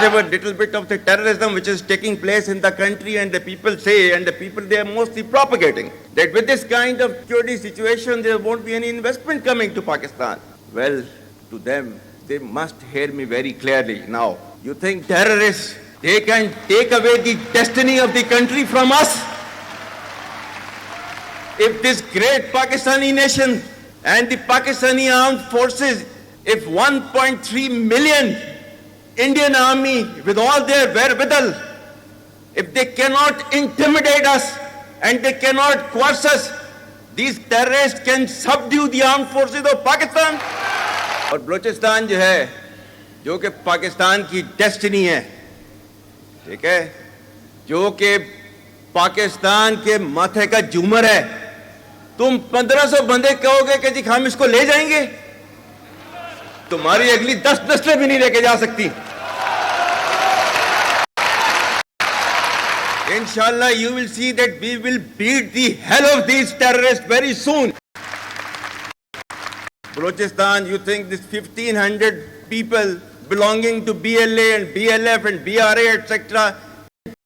whatever little bit of the terrorism which is taking place in the country, and the people say, and the people they are mostly propagating, that with this kind of security situation there won't be any investment coming to Pakistan. Well, to them, they must hear me very clearly now. You think terrorists, they can take away the destiny of the country from us? If this great Pakistani nation and the Pakistani armed forces, if 1.3 million Indian army with all their wherewithal, if they cannot intimidate us and they cannot coerce us, these terrorists can subdue the armed forces of Pakistan. اور بلوچستان جو ہے, جو کہ پاکستان کی destiny ہے, ٹھیک ہے, جو کہ پاکستان کے ماتھے کا جھومر ہے, تم 1500 بندے کہو گے کہ جی ہم اس کو لے جائیں گے, تمہاری اگلی 10 نسلیں بھی نہیں لے کے جا سکتی. Inshallah, you will see that we will beat the hell of these terrorists very soon. Balochistan, you think this 1500 people belonging to BLA and BLF and BRA, etc.,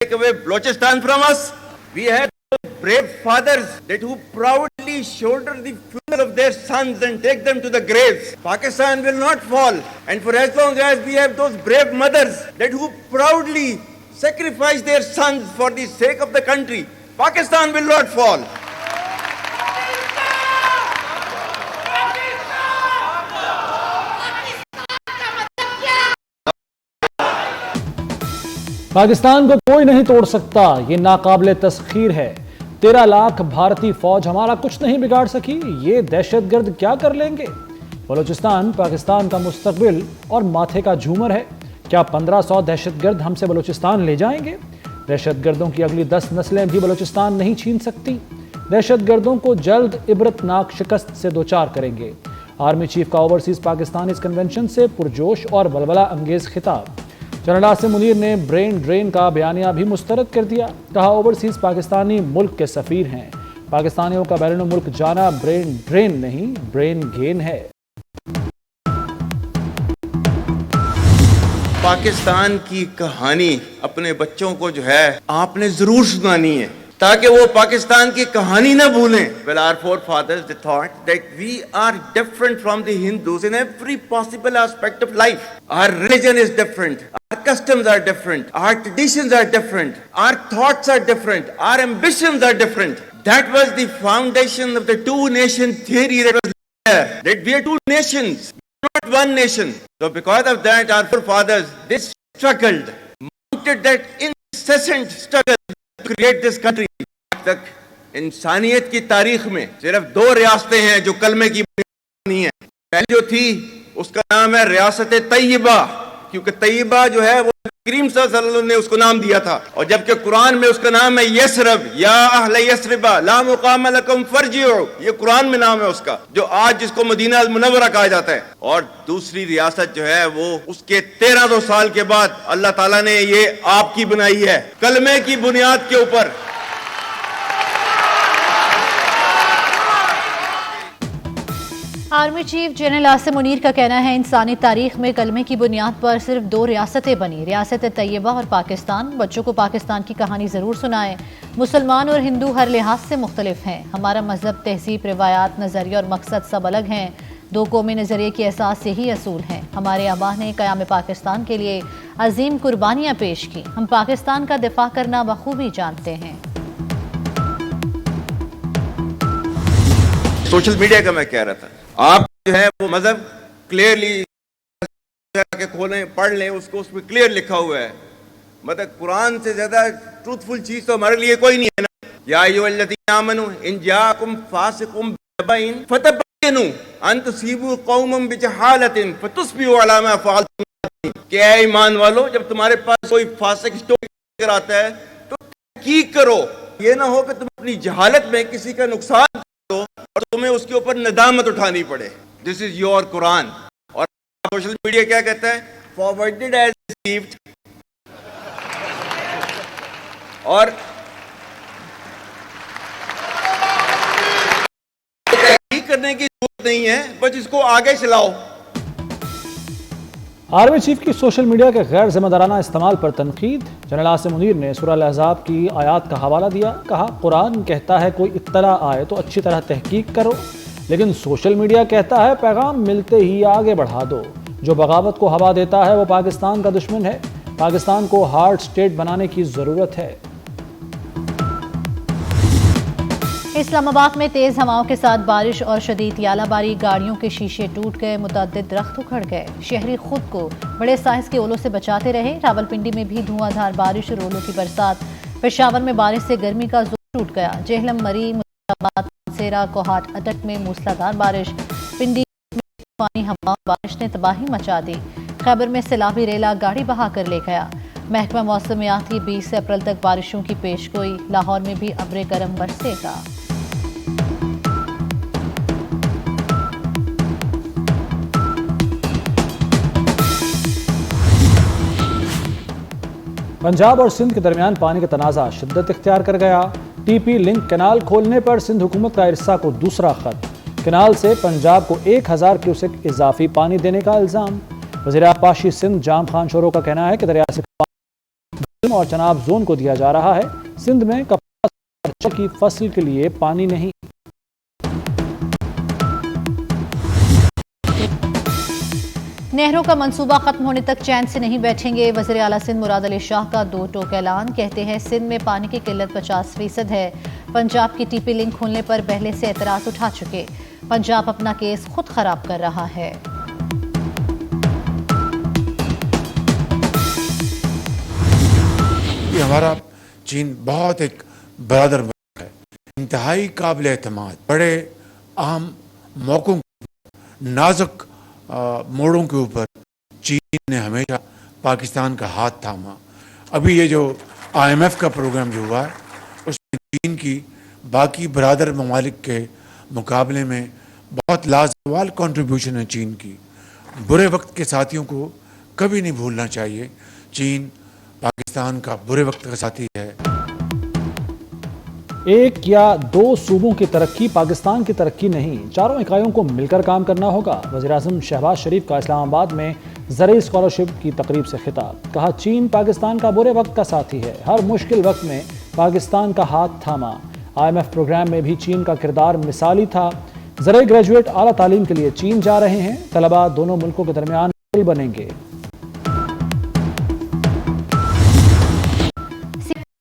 take away Balochistan from us? We have brave fathers that who proudly shoulder the funeral of their sons and take them to the graves. Pakistan will not fall. And for as long as we have those brave mothers that who proudly sacrifice their sons for the sake of the country, Pakistan will not fall. Pakistan کو کوئی نہیں توڑ سکتا, یہ ناقابل تسخیر ہے. 13 لاکھ بھارتی فوج ہمارا کچھ نہیں بگاڑ سکی, یہ دہشت گرد کیا کر لیں گے. بلوچستان پاکستان کا مستقبل اور ماتھے کا جھومر ہے. کیا 1500 دہشت گرد ہم سے بلوچستان لے جائیں گے؟ دہشت گردوں کی اگلی 10 نسلیں بھی بلوچستان نہیں چھین سکتی. دہشت گردوں کو جلد عبرتناک شکست سے دوچار کریں گے. آرمی چیف کا اوورسیز پاکستانیز کنونشن سے پرجوش اور بلبلہ انگیز خطاب. جنرل عاصم منیر نے برین ڈرین کا بیانیہ بھی مسترد کر دیا. کہا اوورسیز پاکستانی ملک کے سفیر ہیں. پاکستانیوں کا بیرون ملک جانا برین ڈرین نہیں, برین گین ہے. پاکستان کی کہانی اپنے بچوں کو جو ہے آپ نے ضرور سنانی ہے تاکہ وہ پاکستان کی کہانی نہ بھولیں. Well, our forefathers, they thought that we are different from the Hindus in every possible aspect of life. Our religion is different. Our customs are different. Our traditions are different. Our thoughts are different. Our ambitions are different. That was the foundation of the two-nation theory that was there. That we are two nations, not one nation. So because of that, our forefathers, they struggled, mounted that incessant struggle to create this country. تک انسانیت کی تاریخ میں صرف 2 ریاستیں ہیں جو کلمے کی بنیاد نہیں ہیں. پہلی جو تھی اس کا نام ہے ریاست طیبہ, کیونکہ طیبہ جو ہے وہ کریم صلی اللہ علیہ وسلم نے اس کو نام دیا تھا, اور جبکہ قرآن میں اس کا نام ہے یثرب, یا اہل یثرب لا مقام لکم فرجعوا, یہ قرآن میں نام ہے اس کا, جو آج جس کو مدینہ المنورہ کہا جاتا ہے. اور دوسری ریاست جو ہے وہ اس کے 1300 سال کے بعد اللہ تعالیٰ نے یہ آپ کی بنائی ہے کلمے کی بنیاد کے اوپر. Army chief general Asim Munir کا کہنا ہے انسانی تاریخ میں کلمے کی بنیاد پر صرف 2 ریاستیں بنی, ریاست طیبہ اور پاکستان. بچوں کو پاکستان کی کہانی ضرور سنائیں. مسلمان اور ہندو ہر لحاظ سے مختلف ہیں. ہمارا مذہب, تہذیب, روایات, نظریہ اور مقصد سب الگ ہیں. 2 قومی نظریے کے احساس یہی اصول ہیں. ہمارے آبا نے قیام پاکستان کے لیے عظیم قربانیاں پیش کی. ہم پاکستان کا دفاع کرنا بخوبی جانتے ہیں. سوشل میڈیا کا میں کہہ رہا تھا, آپ جو ہے وہ مذہب کلیئرلی کھولیں, پڑھ لیں اس کو, اس میں کلیئر لکھا ہوا ہے. مطلب قرآن سے زیادہ ٹروتفل چیز تو ہمارے لیے کوئی نہیں ہے نا. یا ایھا الذین آمنوا ان جاءکم فاسق بنبأ فتبینوا ان تصیبوا قوما بجہالۃ فتصبحوا علی ما فعلتم. کہ اے ایمان والو, جب تمہارے پاس کوئی فاسق اسٹوری کر آتا ہے تو تحقیق کرو, یہ نہ ہو کہ تم اپنی جہالت میں کسی کا نقصان کرو اور تمہیں اس کے اوپر ندامت اٹھانی پڑے. دس از یور قرآن. اور سوشل میڈیا کیا کہتا ہے, فارورڈڈ ایز ریسیوڈ. اور تحقیق کرنے کی ضرورت نہیں ہے, بس اس کو آگے چلاؤ. آرمی چیف کی سوشل میڈیا کے غیر ذمہ دارانہ استعمال پر تنقید۔ جنرل عاصم منیر نے سورہ الاحزاب کی آیات کا حوالہ دیا، کہا قرآن کہتا ہے کوئی اطلاع آئے تو اچھی طرح تحقیق کرو، لیکن سوشل میڈیا کہتا ہے پیغام ملتے ہی آگے بڑھا دو۔ جو بغاوت کو ہوا دیتا ہے وہ پاکستان کا دشمن ہے۔ پاکستان کو ہارڈ سٹیٹ بنانے کی ضرورت ہے۔ اسلام آباد میں تیز ہواؤں کے ساتھ بارش اور شدید یالہ باری، گاڑیوں کے شیشے ٹوٹ گئے، متعدد درخت اکھڑ گئے۔ شہری خود کو بڑے سائز کے اولوں سے بچاتے رہے۔ راولپنڈی میں بھی دھواں دھار بارش اور اولوں کی برسات۔ پشاور میں بارش سے گرمی کا زور ٹوٹ گیا۔ جہلم، مری، مرادآباد، سیرا، کوہاٹ، اٹک میں موسلادھار بارش۔ پنڈی میں طوفانی ہواؤں بارش نے تباہی مچا دی۔ خیبر میں سیلابی ریلا گاڑی بہا کر لے گیا۔ محکمہ موسمیات کی 20 اپریل تک بارشوں کی پیشگوئی۔ لاہور میں بھی ابر گرم برسے گا۔ پنجاب اور سندھ کے درمیان پانی کا تنازع شدت اختیار کر گیا۔ ٹی پی لنک کینال کھولنے پر سندھ حکومت کا ارسا کو دوسرا خط۔ کینال سے پنجاب کو 1000 کیوسک اضافی پانی دینے کا الزام۔ وزیر آبپاشی سندھ جام خان شورو کا کہنا ہے کہ دریا سے پانی اور چناب زون کو دیا جا رہا ہے۔ سندھ میں کپاس کی فصل کے لیے پانی نہیں۔ نہروں کا منصوبہ ختم ہونے تک چین سے نہیں بیٹھیں گے۔ وزیر اعلیٰ سندھ مراد علی شاہ کا 2 ٹوک اعلان۔ کہتے ہیں سندھ میں پانی کی قلت 50% ہے۔ پنجاب کی ٹی پی لنک کھولنے پر پہلے سے اعتراض اٹھا چکے۔ پنجاب اپنا کیس خود خراب کر رہا ہے۔ یہ ہمارا چین بہت ایک برادر ملک ہے، انتہائی قابل اعتماد، بڑے اہم موقعوں نازک موڑوں کے اوپر چین نے ہمیشہ پاکستان کا ہاتھ تھاما۔ ابھی یہ جو IMF کا پروگرام جو ہوا ہے اس میں چین کی باقی برادر ممالک کے مقابلے میں بہت لازوال کنٹریبیوشن ہے چین کی۔ برے وقت کے ساتھیوں کو کبھی نہیں بھولنا چاہیے۔ چین پاکستان کا برے وقت کا ساتھی ہے۔ ایک یا 2 صوبوں کی ترقی پاکستان کی ترقی نہیں، چاروں اکائیوں کو مل کر کام کرنا ہوگا۔ وزیر اعظم شہباز شریف کا اسلام آباد میں زرعی اسکالرشپ کی تقریب سے خطاب۔ کہا چین پاکستان کا برے وقت کا ساتھی ہے، ہر مشکل وقت میں پاکستان کا ہاتھ تھاما۔ IMF پروگرام میں بھی چین کا کردار مثالی تھا۔ زرعی گریجویٹ اعلیٰ تعلیم کے لیے چین جا رہے ہیں۔ طلباء دونوں ملکوں کے درمیان پل بنیں گے۔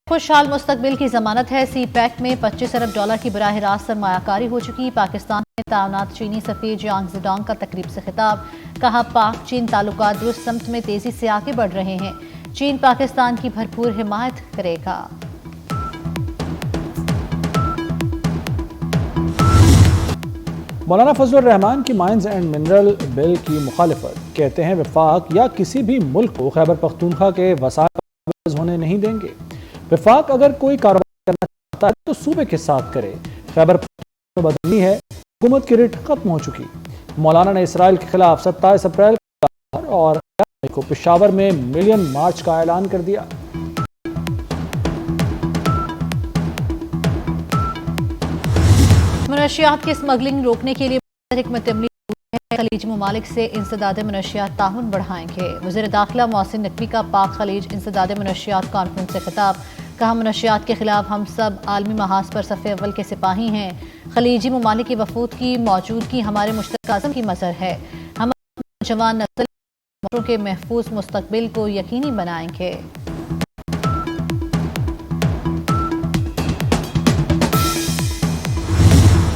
خوشحال مستقبل کی ضمانت ہے۔ سی پیک میں $25 ارب کی براہ راست سرمایہ کاری ہو چکی۔ پاکستان میں تعاونات چینی سفیر جیانگ زیڈانگ کا تقریب سے خطاب۔ کہا پاک چین تعلقات درست سمت میں تیزی سے آگے بڑھ رہے ہیں۔ چین پاکستان کی بھرپور حمایت کرے گا۔ مولانا فضل الرحمان کی مائنز اینڈ منرل بل کی مخالفت۔ کہتے ہیں وفاق یا کسی بھی ملک کو خیبر پختونخوا کے وسائل قابض ہونے نہیں دیں گے۔ وفاق اگر کوئی کارروائی کرنا چاہتا ہے تو صوبے کے ساتھ کرے۔ خیبر پختونخوا بدلنی ہے، حکومت کی رٹ ختم ہو چکی۔ مولانا نے اسرائیل کے خلاف 27 اپریل اور کو پشاور میں ملین مارچ کا اعلان کر دیا۔ منشیات کی اسمگلنگ روکنے کے لیے حکمت عملی خلیجی ممالک سے انسداد منشیات تعاون بڑھائیں گے۔ وزیر داخلہ محسن نقوی کا پاک خلیج انسداد منشیات کانفرنس سے خطاب۔ کہا منشیات کے خلاف ہم سب عالمی محاذ پر صف اول کے سپاہی ہیں۔ خلیجی ممالک کی وفود کی موجودگی ہمارے مشترکہ عزم کی مظہر ہے۔ ہم جوان نسل کے محفوظ مستقبل کو یقینی بنائیں گے۔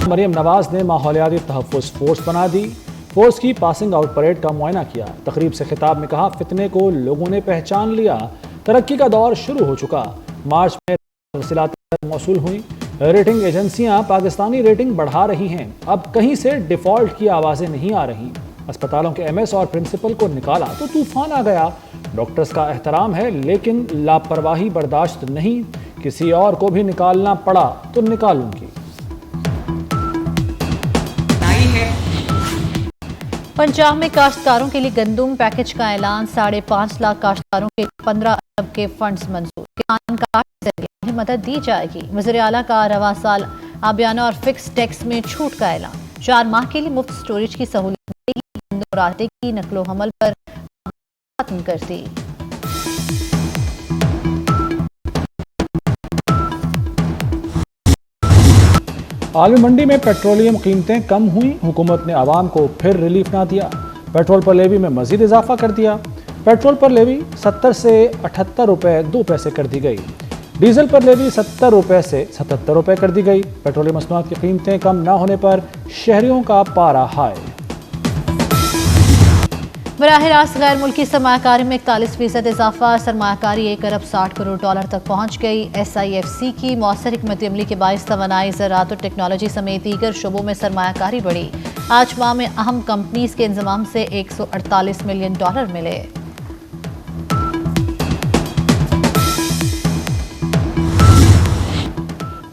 مریم نواز نے ماحولیاتی تحفظ فورس بنا دی۔ فورس کی پاسنگ آؤٹ پریڈ کا معائنہ کیا۔ تقریب سے خطاب میں کہا فتنے کو لوگوں نے پہچان لیا، ترقی کا دور شروع ہو چکا۔ مارچ میں تفصیلات موصول ہوئی۔ ریٹنگ ایجنسیاں پاکستانی ریٹنگ بڑھا رہی ہیں، اب کہیں سے ڈیفالٹ کی آوازیں نہیں آ رہی۔ اسپتالوں کے MS اور پرنسپل کو نکالا تو طوفان آ گیا۔ ڈاکٹرز کا احترام ہے لیکن لاپرواہی برداشت نہیں، کسی اور کو بھی نکالنا پڑا تو نکالوں گی۔ پنجاب میں کاشتکاروں کے لیے گندم پیکج کا اعلان۔ 5.5 لاکھ کاشتکاروں کے 15 ارب کے فنڈز منظور۔ کسان کارڈ کے ذریعے مدد دی جائے گی۔ وزیر اعلیٰ کا رواں سال آبیانہ اور فکس ٹیکس میں چھوٹ کا اعلان۔ 4 ماہ کے لیے مفت سٹوریج کی سہولت ملے گی۔ گندم اور آٹے کی نقل و حمل پر ختم کر دی۔ عالمی منڈی میں پیٹرولیم قیمتیں کم ہوئیں، حکومت نے عوام کو پھر ریلیف نہ دیا، پیٹرول پر لیوی میں مزید اضافہ کر دیا، پیٹرول پر لیوی 70 سے 78 روپے 2 پیسے کر دی گئی، ڈیزل پر لیوی 70 روپے سے 77 روپے کر دی گئی، پیٹرولیم مصنوعات کی قیمتیں کم نہ ہونے پر شہریوں کا پارا ہائے۔ براہ راست غیر ملکی سرمایہ کاری میں 41% اضافہ، سرمایہ کاری 1 ارب 60 کروڑ ڈالر تک پہنچ گئی۔ SIFC کی مؤثر حکمت عملی کے باعث توانائی، زراعت اور ٹیکنالوجی سمیت دیگر شعبوں میں سرمایہ کاری بڑھی۔ 8 ماہ میں اہم کمپنیز کے انضمام سے 148 ملین ڈالر ملے۔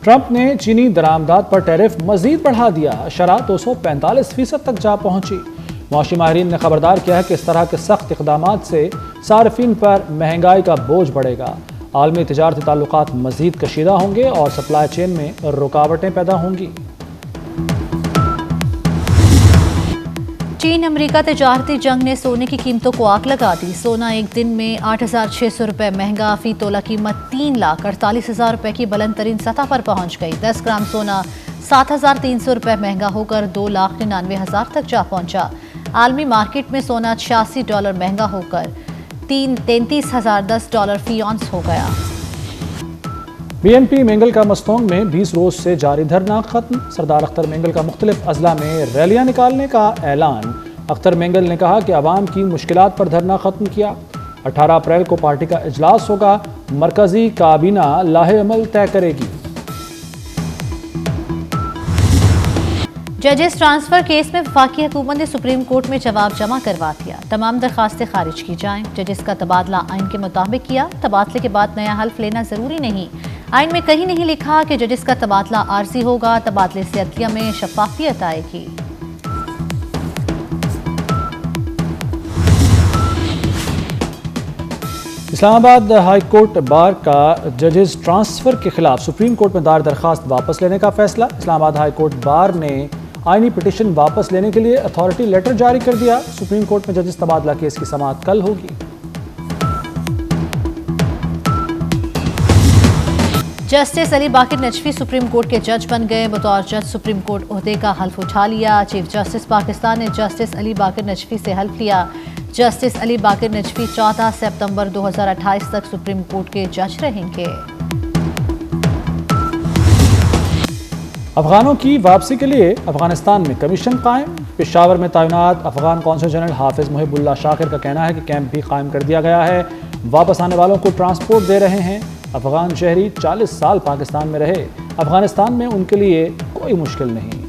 ٹرمپ نے چینی درآمدات پر ٹیرف مزید بڑھا دیا، شرح 245% تک جا پہنچی۔ معاشی ماہرین نے خبردار کیا ہے کہ اس طرح کے سخت اقدامات سے صارفین پر مہنگائی کا بوجھ بڑھے گا، عالمی تجارتی تعلقات مزید کشیدہ ہوں گے اور سپلائی چین میں رکاوٹیں پیدا ہوں گی۔ چین امریکہ تجارتی جنگ نے سونے کی قیمتوں کو آگ لگا دی، سونا ایک دن میں 8,600 روپے مہنگا، فی تولہ قیمت 3,48,000 روپے کی بلند ترین سطح پر پہنچ گئی۔ 10 گرام سونا 7,300 روپے مہنگا ہو کر 2,99,000 تک جا پہنچا۔ عالمی مارکیٹ میں سونا $86 مہنگا ہو کر $33,010 فی اونس ہو گیا۔ BNP مینگل کا مستونگ میں 20 روز سے جاری دھرنا ختم، سردار اختر مینگل کا مختلف اضلاع میں ریلیاں نکالنے کا اعلان۔ اختر مینگل نے کہا کہ عوام کی مشکلات پر دھرنا ختم کیا۔ 18 اپریل کو پارٹی کا اجلاس ہوگا، مرکزی کابینہ لاہے عمل طے کرے گی۔ ججز ٹرانسفر کیس میں وفاقی حکومت نے سپریم کورٹ میں جواب جمع کروا دیا، تمام درخواستیں خارج کی جائیں، ججز کا تبادلہ آئین کے مطابق کیا، تبادلے کے بعد نیا حلف لینا ضروری نہیں، آئین میں کہیں نہیں لکھا کہ ججز کا تبادلہ عارضی ہوگا، تبادلے سے عدلیہ میں شفافیت آئے گی۔ اسلام آباد ہائی کورٹ بار کا ججز ٹرانسفر کے خلاف سپریم کورٹ میں دائر درخواست واپس لینے کا فیصلہ، اسلام آباد ہائی کورٹ بار نے آئینی پٹیشن واپس لینے کے لیے اتھارٹی لیٹر جاری کر دیا، سپریم کورٹ میں ججز تبادلہ کیس کی سماعت کل ہوگی۔ جسٹس علی باقر نجفی سپریم کورٹ کے جج بن گئے، بطور جج سپریم کورٹ عہدے کا حلف اٹھا لیا، چیف جسٹس پاکستان نے جسٹس علی باقر نجفی سے حلف لیا۔ جسٹس علی باقر نجفی 14 سپتمبر 2028 تک سپریم کورٹ کے جج رہیں گے۔ افغانوں کی واپسی کے لیے افغانستان میں کمیشن قائم، پشاور میں تعینات افغان قونصل جنرل حافظ محب اللہ شاکر کا کہنا ہے کہ کیمپ بھی قائم کر دیا گیا ہے، واپس آنے والوں کو ٹرانسپورٹ دے رہے ہیں۔ افغان شہری 40 سال پاکستان میں رہے، افغانستان میں ان کے لیے کوئی مشکل نہیں۔